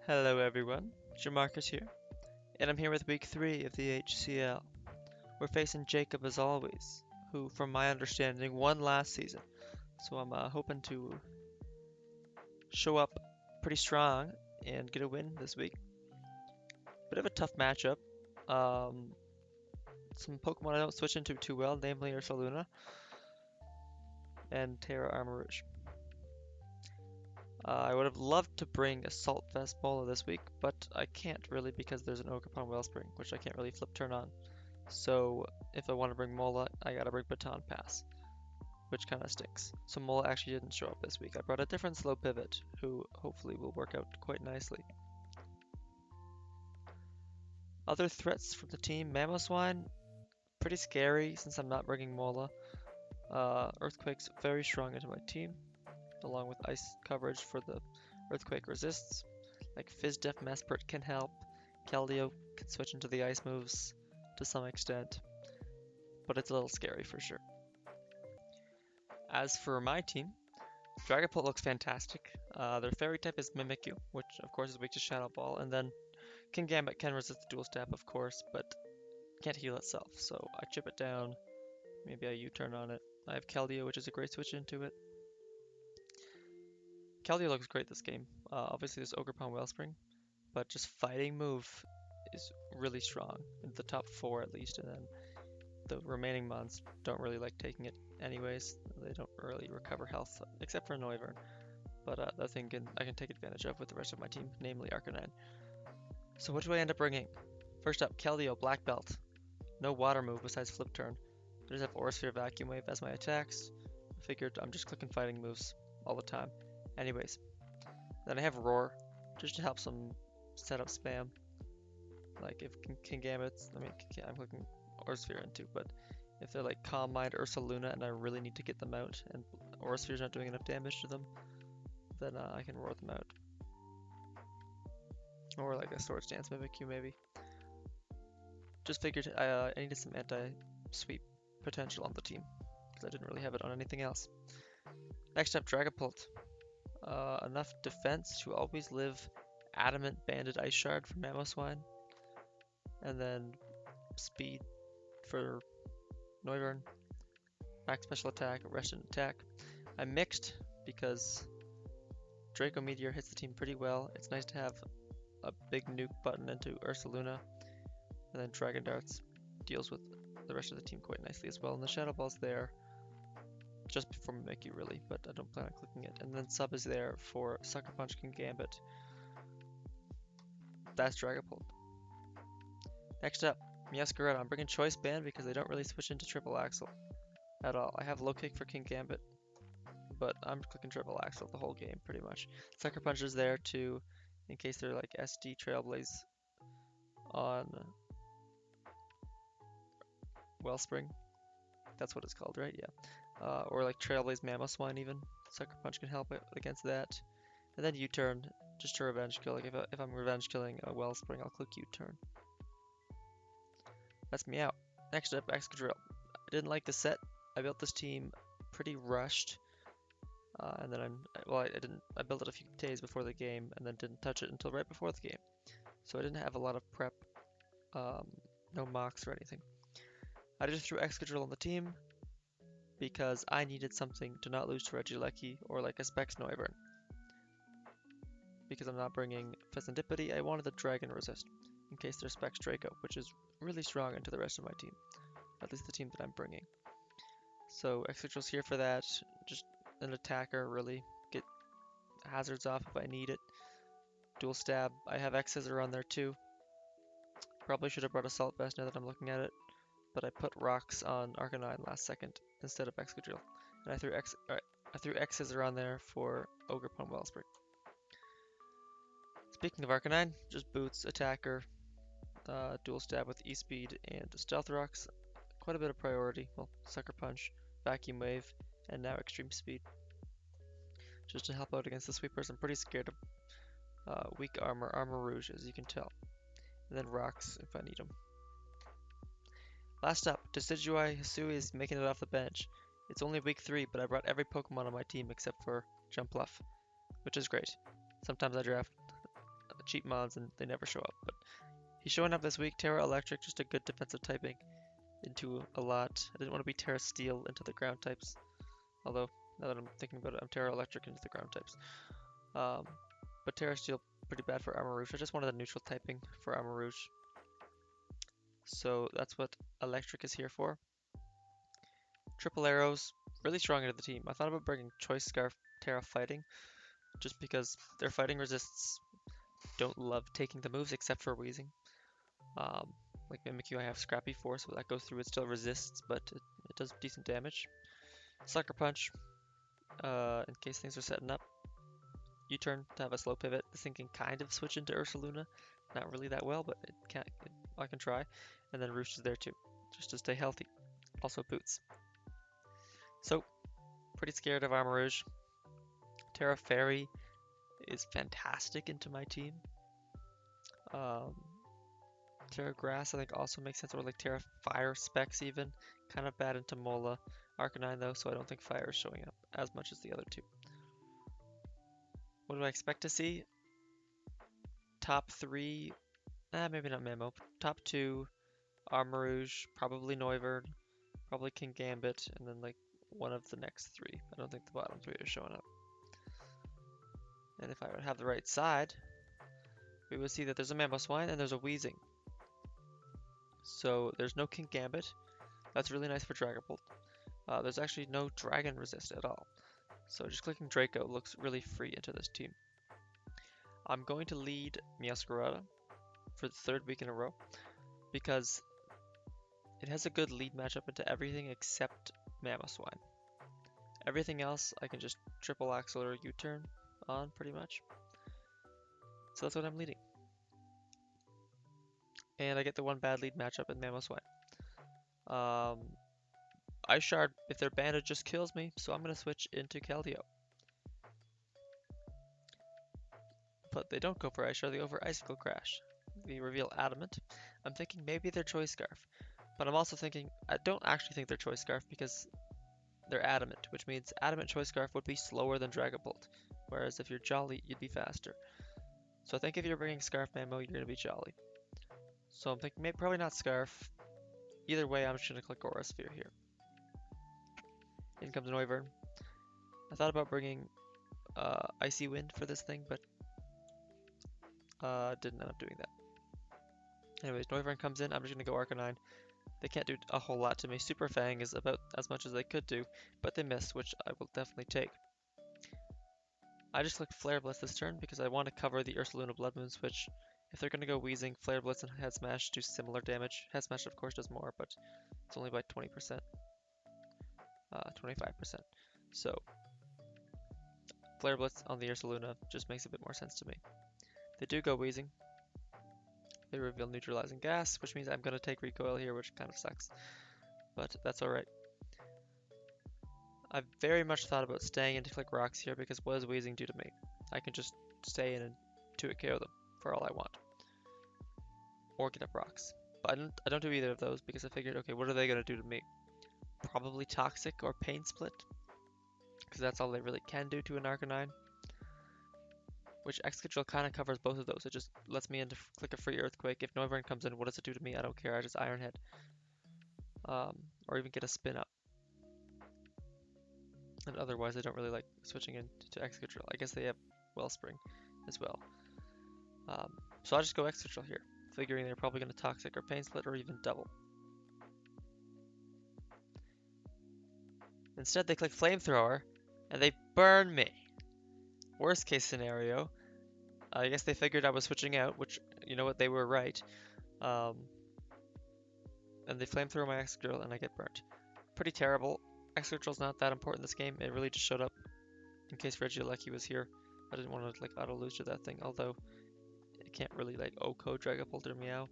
Hello everyone, Jamarcus here, and I'm here with week 3 of the HCL. We're facing Jacob as always, who, from my understanding, won last season. So I'm hoping to show up pretty strong and get a win this week. Bit of a tough matchup. Um, some Pokemon I don't switch into too well, namely Ursaluna and Terra Armarouge. I would have loved to bring Assault Vest Mola this week, but I can't really because there's an Ogerpon Wellspring, which I can't really flip turn on. So if I want to bring Mola, I gotta bring Baton Pass, which kind of stinks. So Mola actually didn't show up this week. I brought a different slow pivot, who hopefully will work out quite nicely. Other threats from the team, Mamoswine, pretty scary since I'm not bringing Mola. Earthquake's very strong into my team, along with ice coverage for the Earthquake resists. Like Fizdef Mesprit can help. Keldeo can switch into the ice moves to some extent, but it's a little scary for sure. As for my team, Dragapult looks fantastic. Their fairy type is Mimikyu, which of course is weak to Shadow Ball, and then Kingambit can resist the dual stab, of course, but can't heal itself, so I chip it down. Maybe I U-turn on it. I have Keldeo, which is a great switch into it. Keldeo looks great this game. Obviously, there's Ogerpon Wellspring, but just fighting move is really strong, in the top 4 at least, and then the remaining mons don't really like taking it anyways. They don't really recover health, except for Noivern. But that thing I can take advantage of with the rest of my team, namely Arcanine. So what do I end up bringing? First up, Keldeo, Black Belt. No water move besides Flip Turn. I just have Aura Sphere, Vacuum Wave as my attacks. I figured I'm just clicking fighting moves all the time. Anyways, then I have Roar, just to help some setup spam. Like if Kingambits, I'm clicking Aura Sphere into, but if they're like Calm Mind, Ursaluna, and I really need to get them out, and Aura Sphere's not doing enough damage to them, then I can roar them out. Or like a Swords Dance Mimikyu maybe. Just figured I needed some anti-sweep potential on the team, because I didn't really have it on anything else. Next up, Dragapult. Enough defense to always live Adamant Banded Ice Shard for Mamoswine, and then speed for Noivern, max special attack, rest and attack. I mixed because Draco Meteor hits the team pretty well. It's nice to have a big nuke button into Ursaluna, and then Dragon Darts deals with the rest of the team quite nicely as well. And the Shadow Ball's there just before Mimikyu really, but I don't plan on clicking it. And then Sub is there for Sucker Punch Kingambit. That's Dragapult. Next up, Meowscarada. I'm bringing Choice Band because they don't really switch into Triple Axle at all. I have Low Kick for Kingambit, but I'm clicking Triple Axle the whole game pretty much. Sucker Punch is there too, in case they're like SD Trailblaze on Wellspring. That's what it's called, right? Yeah. Or like Trailblaze Mamoswine even. Sucker Punch can help against that. And then U-turn, just to revenge kill. Like if I'm revenge killing a Wellspring, I'll click U-turn. That's me out. Next up, Excadrill. I didn't like the set. I built this team pretty rushed. And then I didn't. I built it a few days before the game, and then didn't touch it until right before the game. So I didn't have a lot of prep, no mocks or anything. I just threw Excadrill on the team because I needed something to not lose to Regieleki or like a Specs Noivern. Because I'm not bringing Pheasantipity, I wanted the Dragon Resist in case there's Specs Draco, which is really strong into the rest of my team, at least the team that I'm bringing. So Excadrill's here for that, just an attacker really, get hazards off if I need it. Dual stab, I have X-Scissor on there too. Probably should have brought Assault Vest now that I'm looking at it, but I put rocks on Arcanine last second instead of Excadrill, and I threw X-Scissor on there for Ogerpon Wellspring. Speaking of Arcanine, just boots, attacker, dual stab with E-Speed and Stealth Rocks. Quite a bit of priority. Well, Sucker Punch, Vacuum Wave, and now Extreme Speed. Just to help out against the sweepers. I'm pretty scared of weak armor, Armarouge, as you can tell. And then rocks if I need them. Last up, Decidueye Hisui is making it off the bench. It's only week 3, but I brought every Pokemon on my team except for Jumpluff, which is great. Sometimes I draft cheap mons and they never show up. But he's showing up this week. Terra Electric, just a good defensive typing into a lot. I didn't want to be Terra Steel into the ground types. Although, now that I'm thinking about it, I'm Terra Electric into the ground types. Um, but Terra Steel, pretty bad for Armor Rouge. I just wanted the neutral typing for Armor Rouge. So that's what Electric is here for. Triple Arrows, really strong into the team. I thought about bringing Choice Scarf Terra Fighting, just because their fighting resists don't love taking the moves except for Wheezing. Like Mimikyu, I have Scrappy Force, so that goes through, it still resists, but it does decent damage. Sucker Punch, in case things are setting up. U-turn to have a slow pivot. This thing can kind of switch into Ursaluna. Not really that well, but I can try. And then Roost is there too, just to stay healthy. Also Boots. So, pretty scared of Armor Rouge. Terra Fairy is fantastic into my team. Um, Terra Grass I think also makes sense, or like Terra Fire Specs even. Kind of bad into Mola. Arcanine though, so I don't think Fire is showing up as much as the other two. What do I expect to see? Top 3, maybe not Memo. Top 2, Armor Rouge, probably Noivern, probably King Gambit, and then like one of the next 3. I don't think the bottom 3 are showing up. And if I would have the right side, we would see that there's a Mamoswine and there's a Weezing. So there's no King Gambit. That's really nice for Dragon Bolt. There's actually no Dragon Resist at all. So just clicking Draco looks really free into this team. I'm going to lead Meowscarada for the 3rd week in a row because it has a good lead matchup into everything except Mamoswine. Everything else I can just triple axle or U-turn on pretty much. So that's what I'm leading. And I get the one bad lead matchup in Mamoswine. Ice Shard, if they're banded, just kills me, so I'm going to switch into Keldeo. But they don't go for Ice Shard, they go for Icicle Crash. They reveal Adamant. I'm thinking maybe they're Choice Scarf. But I'm also thinking, I don't actually think they're Choice Scarf because they're Adamant, which means Adamant Choice Scarf would be slower than Dragon Bolt. Whereas if you're Jolly, you'd be faster. So I think if you're bringing Scarf Mamo, you're going to be Jolly. So I'm thinking maybe probably not Scarf. Either way, I'm just going to click Aura Sphere here. In comes Noivern. I thought about bringing Icy Wind for this thing, but didn't end up doing that. Anyways, Noivern comes in. I'm just going to go Arcanine. They can't do a whole lot to me. Super Fang is about as much as they could do, but they miss, which I will definitely take. I just clicked Flare Blitz this turn because I want to cover the Ursaluna Blood Moon switch. If they're going to go Wheezing, Flare Blitz and Head Smash do similar damage. Head Smash, of course, does more, but it's only by 20%. 25%. So, Flare Blitz on the Ursaluna just makes a bit more sense to me. They do go Wheezing. They reveal Neutralizing Gas, which means I'm going to take Recoil here, which kind of sucks. But that's alright. I've very much thought about staying in to click Rocks here because what does Wheezing do to me? I can just stay in and 2-hit KO them for all I want. Or get up Rocks. But I don't do either of those because I figured, okay, what are they going to do to me? Probably Toxic or Pain Split. Because that's all they really can do to an Arcanine. Which Excadrill kind of covers both of those. It just lets me in to click a free Earthquake. If Noivern comes in, what does it do to me? I don't care. I just Iron Head. Or even get a spin up. And otherwise, I don't really like switching into Excadrill. I guess they have Wellspring as well. So I'll just go Excadrill here, figuring they're probably going to Toxic or Pain Split or even double. Instead, they click Flamethrower, and they burn me. Worst case scenario, I guess they figured I was switching out, which, you know what, they were right. And they Flamethrower my Excadrill, and I get burnt. Pretty terrible. Excadrill's not that important in this game. It really just showed up in case Regieleki was here. I didn't want to like auto lose to that thing, although it can't really like OHKO Dragapult or Meow.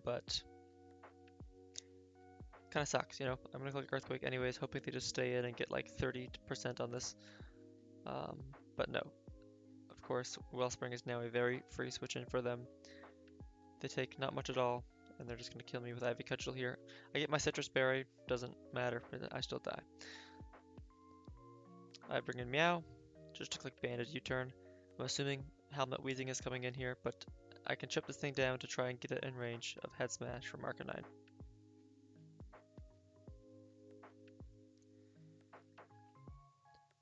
But kind of sucks, you know. I'm gonna click Earthquake anyways, hoping they just stay in and get like 30% on this. But no. Of course, Wellspring is now a very free switch in for them. They take not much at all, and they're just gonna kill me with Ivy Cudgel here. I get my Citrus Berry, doesn't matter, I still die. I bring in Meow, just to click Banded U-turn. I'm assuming Helmet Wheezing is coming in here, but I can chip this thing down to try and get it in range of Head Smash from Arcanine.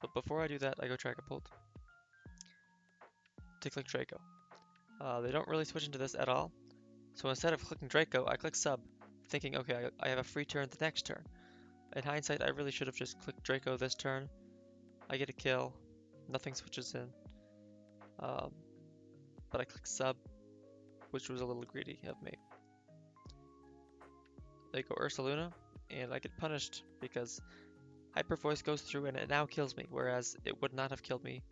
But before I do that, I go Dragapult to click Draco. They don't really switch into this at all, so instead of clicking Draco, I click Sub, thinking, okay, I have a free turn the next turn. In hindsight, I really should have just clicked Draco this turn. I get a kill, nothing switches in, but I click Sub, which was a little greedy of me. They go Ursaluna, and I get punished because Hyper Voice goes through and it now kills me, whereas it would not have killed me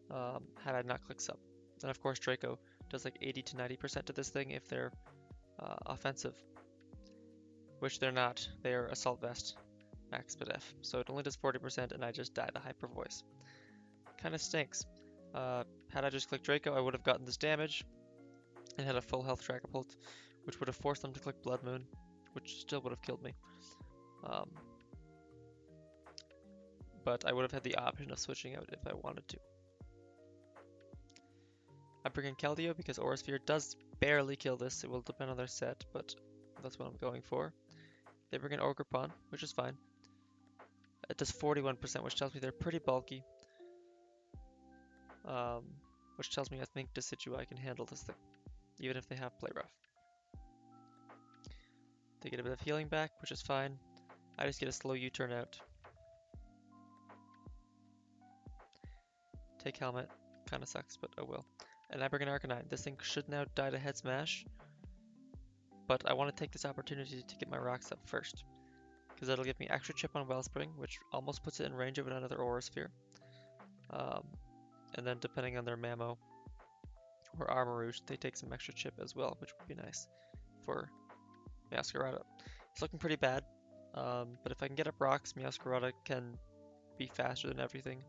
had I not clicked Sub. And of course Draco does like 80 to 90% to this thing if they're offensive, which they're not. They are Assault Vest, max F, so it only does 40% and I just die to Hyper Voice. Kinda stinks. Had I just clicked Draco, I would have gotten this damage and had a full health Dragapult, which would have forced them to click Blood Moon, which still would have killed me. But I would have had the option of switching out if I wanted to. I bring in Keldeo because Aura Sphere does barely kill this. It will depend on their set, but that's what I'm going for. They bring in Ogerpon, which is fine. It does 41%, which tells me they're pretty bulky. Which tells me I think Decidueye can handle this thing, even if they have Play Rough. They get a bit of healing back, which is fine. I just get a slow U-turn out. Take Helmet. Kinda sucks, but oh well. And I bring in Arcanine. This thing should now die to Head Smash, but I want to take this opportunity to get my rocks up first, because that'll give me extra chip on Wellspring, which almost puts it in range of another Aura Sphere. And then depending on their Mamo or Armarouge, they take some extra chip as well, which would be nice for Meowscarada. It's looking pretty bad, but if I can get up rocks, Meowscarada can be faster than everything,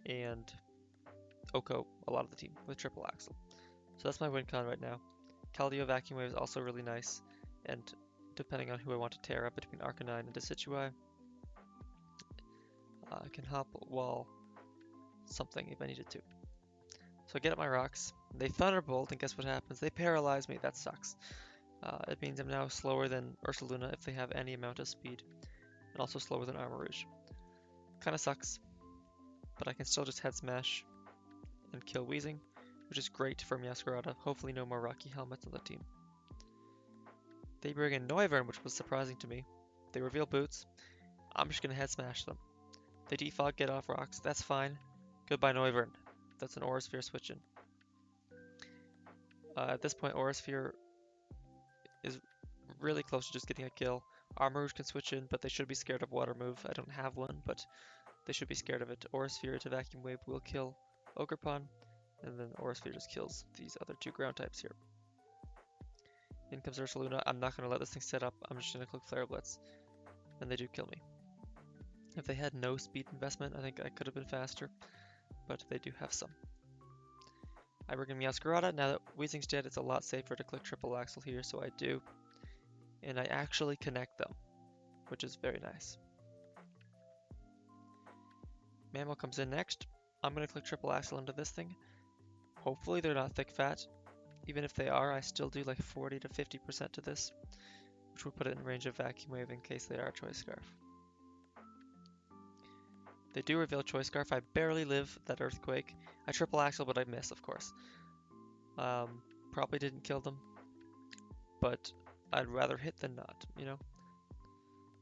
and Oko a lot of the team with Triple Axle. So that's my win con right now. Keldeo Vacuum Wave is also really nice, and depending on who I want to tear up between Arcanine and Decidueye, I can hop wall something if I needed to. So I get up my rocks, they Thunderbolt, and guess what happens? They paralyze me, that sucks. It means I'm now slower than Ursaluna if they have any amount of speed, and also slower than Armarouge. Kinda sucks, but I can still just Head Smash and kill Wheezing, which is great for Meowscarada. Hopefully no more Rocky Helmets on the team. They bring in Noivern, which was surprising to me. They reveal Boots. I'm just gonna Head Smash them. They defog, get off rocks, that's fine. Goodbye Noivern. That's an Aura Sphere switch in. At this point, Aura Sphere is really close to just getting a kill. Armarouge can switch in, but they should be scared of Water Move. I don't have one, but they should be scared of it. Aura Sphere to Vacuum Wave will kill Ogerpon, and then Aura Sphere just kills these other two ground types here. In comes Ursaluna. I'm not going to let this thing set up. I'm just going to click Flare Blitz, and they do kill me. If they had no speed investment, I think I could have been faster, but they do have some. I bring in Meowscarada. Now that Weezing's dead, it's a lot safer to click Triple Axle here, so I do. And I actually connect them, which is very nice. Mamo comes in next. I'm going to click Triple Axle into this thing. Hopefully they're not thick fat. Even if they are, I still do like 40 to 50% to this, which would put it in range of Vacuum Wave in case they are Choice Scarf. They do reveal Choice Scarf. I barely live that Earthquake. I Triple Axle, but I miss, of course. Probably didn't kill them, but I'd rather hit than not, you know?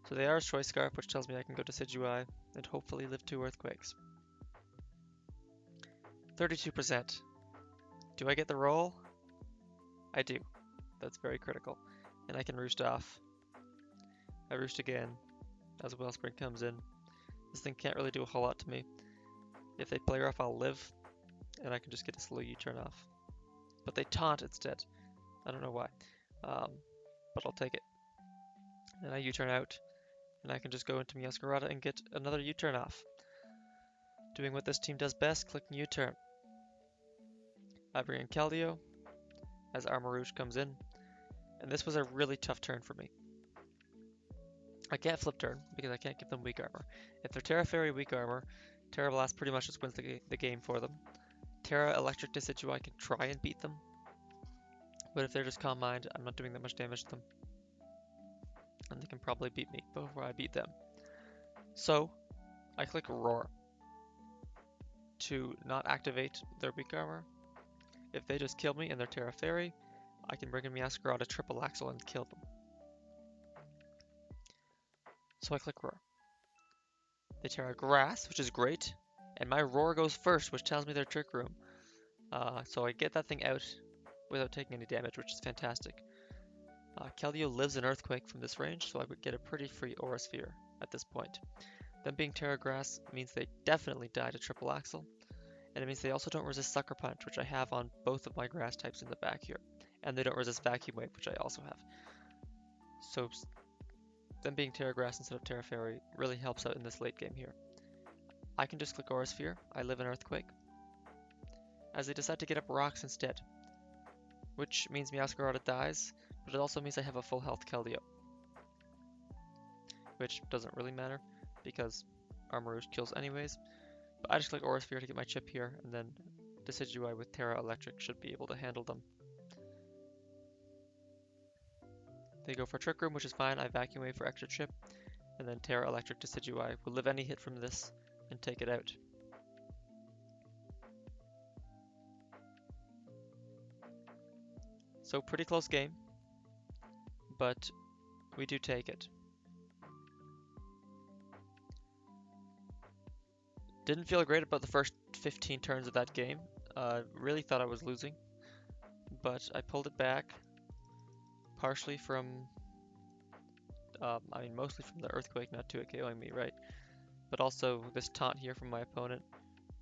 So they are Choice Scarf, which tells me I can go to Decidueye and hopefully live 2 Earthquakes. 32%. Do I get the roll? I do. That's very critical. And I can roost off. I roost again as Wellspring comes in. This thing can't really do a whole lot to me. If they play rough, I'll live, and I can just get a slow U-turn off. But they taunt instead. I don't know why, but I'll take it. And I U-turn out, and I can just go into Meowscarada and get another U-turn off. Doing what this team does best, clicking U-turn. I bring in Keldeo as Armarouge comes in, and this was a really tough turn for me. I can't flip turn because I can't give them weak armor. If they're Terra Fairy weak armor, Terra Blast pretty much just wins the game for them. Terra Electric Decidueye can try and beat them, but if they're just Calm Mind, I'm not doing that much damage to them, and they can probably beat me before I beat them. So, I click Roar to not activate their weak armor. If they just kill me and they're Terra Fairy, I can bring in Meowscarada Triple Axle and kill them. So I click Roar. They Terra Grass, which is great, and my Roar goes first, which tells me they're Trick Room. So I get that thing out without taking any damage, which is fantastic. Keldeo lives in Earthquake from this range, so I would get a pretty free Aura Sphere at this point. Them being Terra Grass means they definitely die to Triple Axle, and it means they also don't resist Sucker Punch, which I have on both of my grass types in the back here. And they don't resist Vacuum Wave, which I also have. So them being Terra Grass instead of Terra Fairy really helps out in this late game here. I can just click Aura Sphere, I live in Earthquake, as they decide to get up rocks instead, which means Meowscarada dies, but it also means I have a full health Keldeo, which doesn't really matter because Armarouge kills anyways. But I just click Aura Sphere to get my chip here, and then Decidueye with Terra Electric should be able to handle them. They go for Trick Room, which is fine. I Vacuum Wave for extra chip, and then Terra Electric Decidueye will live any hit from this and take it out. So pretty close game, but we do take it. Didn't feel great about the first 15 turns of that game. Really thought I was losing, but I pulled it back, partially from, mostly from the Earthquake not 2-hit KOing me, right? But also this taunt here from my opponent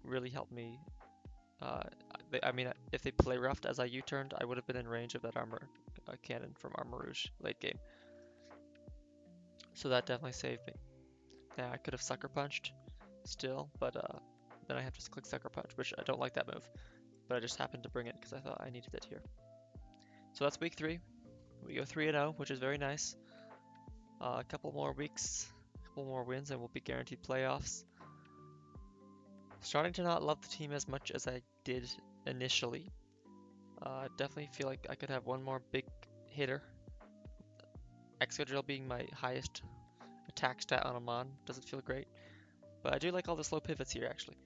really helped me. If they play roughed as I U-turned, I would have been in range of that armor cannon from Armarouge late game. So that definitely saved me. Now I could have Sucker Punched still, but then I have to click Sucker Punch, which I don't like that move. But I just happened to bring it because I thought I needed it here. So that's week 3. We go 3-0, which is very nice. A couple more weeks, a couple more wins, and we'll be guaranteed playoffs. Starting to not love the team as much as I did initially. Definitely feel like I could have one more big hitter. Excadrill being my highest attack stat on a Mon doesn't feel great. But I do like all the slow pivots here actually.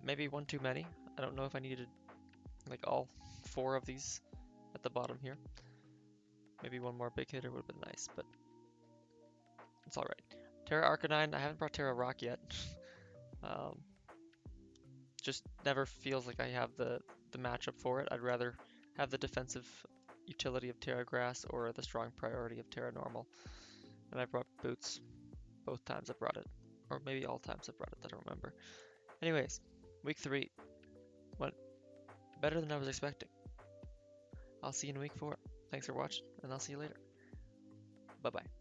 Maybe one too many. I don't know if I needed like all 4 of these at the bottom here. Maybe one more big hitter would have been nice, but it's alright. Terra Arcanine, I haven't brought Terra Rock yet. Just never feels like I have the matchup for it. I'd rather have the defensive utility of Terra Grass or the strong priority of Terra Normal. And I brought Boots both times I brought it. Or maybe all times I brought it, I don't remember. Anyways, week 3 went better than I was expecting. I'll see you in week 4. Thanks for watching, and I'll see you later. Bye-bye.